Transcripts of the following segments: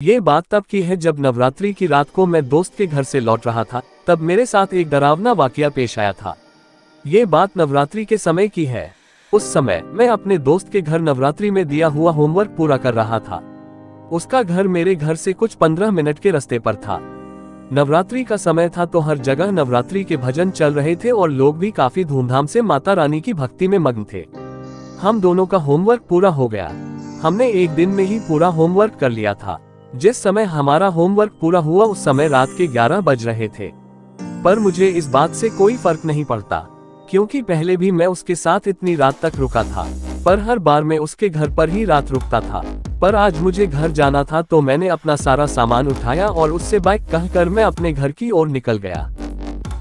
ये बात तब की है जब नवरात्रि की रात को मैं दोस्त के घर से लौट रहा था, तब मेरे साथ एक डरावना वाकया पेश आया था। ये बात नवरात्रि के समय की है। उस समय मैं अपने दोस्त के घर नवरात्रि में दिया हुआ होमवर्क पूरा कर रहा था। उसका घर मेरे घर से कुछ 15 मिनट के रास्ते पर था। नवरात्रि का समय था तो हर जगह नवरात्रि के भजन चल रहे थे और लोग भी काफी धूमधाम से माता रानी की भक्ति में मग्न थे। हम दोनों का होमवर्क पूरा हो गया। हमने एक दिन में ही पूरा होमवर्क कर लिया था। जिस समय हमारा होमवर्क पूरा हुआ उस समय रात के 11 बज रहे थे। पर मुझे इस बात से कोई फर्क नहीं पड़ता, क्योंकि पहले भी मैं उसके साथ इतनी रात तक रुका था, पर हर बार मैं उसके घर पर ही रात रुकता था। पर आज मुझे घर जाना था तो मैंने अपना सारा सामान उठाया और उससे बाय कहकर मैं अपने घर की ओर निकल गया।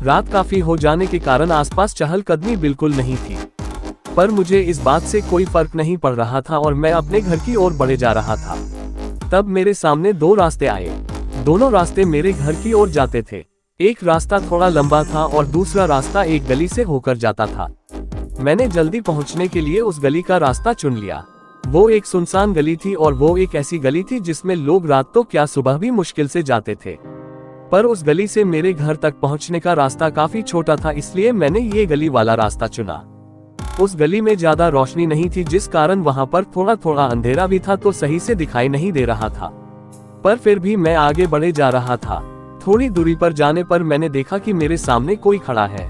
रात काफी हो जाने के कारण आसपास चहलकदमी बिल्कुल नहीं थी, पर मुझे इस बात से कोई फर्क नहीं पड़ रहा था और मैं अपने घर की ओर बढ़े जा रहा था। तब मेरे सामने दो रास्ते आए। दोनों रास्ते मेरे घर की ओर जाते थे। एक रास्ता थोड़ा लंबा था और दूसरा रास्ता एक गली से होकर जाता था। मैंने जल्दी पहुंचने के लिए उस गली का रास्ता चुन लिया। वो एक सुनसान गली थी और वो एक ऐसी गली थी जिसमें लोग रात तो क्या सुबह भी मुश्किल से जाते थे। पर उस गली से मेरे घर तक पहुंचने का रास्ता काफी छोटा था, इसलिए मैंने ये गली वाला रास्ता चुना। उस गली में ज्यादा रोशनी नहीं थी, जिस कारण वहां पर थोड़ा थोड़ा अंधेरा भी था तो सही से दिखाई नहीं दे रहा था। पर फिर भी मैं आगे बढ़े जा रहा था। थोड़ी दूरी पर जाने पर मैंने देखा कि मेरे सामने कोई खड़ा है।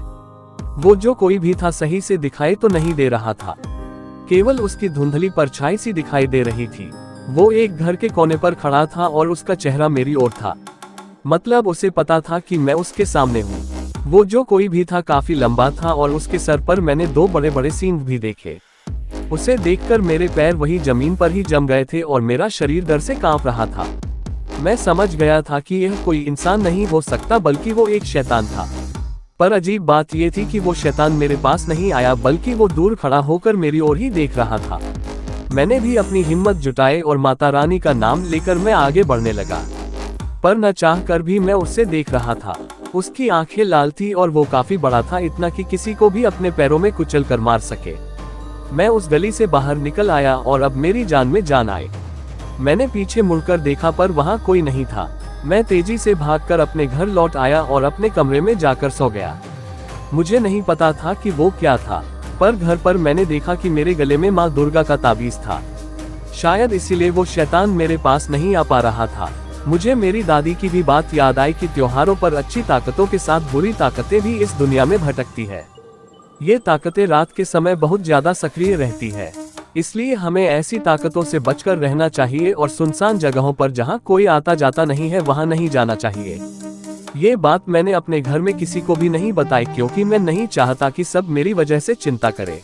वो जो कोई भी था सही से दिखाई तो नहीं दे रहा था, केवल उसकी धुंधली परछाई सी दिखाई दे रही थी। वो एक घर के कोने पर खड़ा था और उसका चेहरा मेरी ओर था, मतलब उसे पता था कि मैं उसके सामने हूँ। वो जो कोई भी था काफी लंबा था और उसके सर पर मैंने दो बड़े बड़े सींग भी देखे। उसे देखकर मेरे पैर वही जमीन पर ही जम गए थे और मेरा शरीर डर से कांप रहा था। मैं समझ गया था कि यह कोई इंसान नहीं हो सकता, बल्कि वो एक शैतान था। पर अजीब बात यह थी कि वो शैतान मेरे पास नहीं आया, बल्कि वो दूर खड़ा होकर मेरी ओर ही देख रहा था। मैंने भी अपनी हिम्मत जुटाई और माता रानी का नाम लेकर मैं आगे बढ़ने लगा। पर न चाह कर भी मैं उससे देख रहा था। उसकी आंखें लाल थी और वो काफी बड़ा था, इतना कि किसी को भी अपने पैरों में कुचल कर मार सके। मैं उस गली से बाहर निकल आया और अब मेरी जान में जान आई। मैंने पीछे मुड़कर देखा पर वहां कोई नहीं था। मैं तेजी से भागकर अपने घर लौट आया और अपने कमरे में जाकर सो गया। मुझे नहीं पता था कि वो क्या था, पर घर पर मैंने देखा कि मेरे गले में माँ दुर्गा का ताबीज था। शायद इसीलिए वो शैतान मेरे पास नहीं आ पा रहा था। मुझे मेरी दादी की भी बात याद आई कि त्योहारों पर अच्छी ताकतों के साथ बुरी ताकतें भी इस दुनिया में भटकती है। ये ताकतें रात के समय बहुत ज्यादा सक्रिय रहती है, इसलिए हमें ऐसी ताकतों से बचकर रहना चाहिए और सुनसान जगहों पर जहां कोई आता जाता नहीं है वहां नहीं जाना चाहिए। ये बात मैंने अपने घर में किसी को भी नहीं बताई, क्योंकि मैं नहीं चाहता कि सब मेरी वजह से चिंता करें।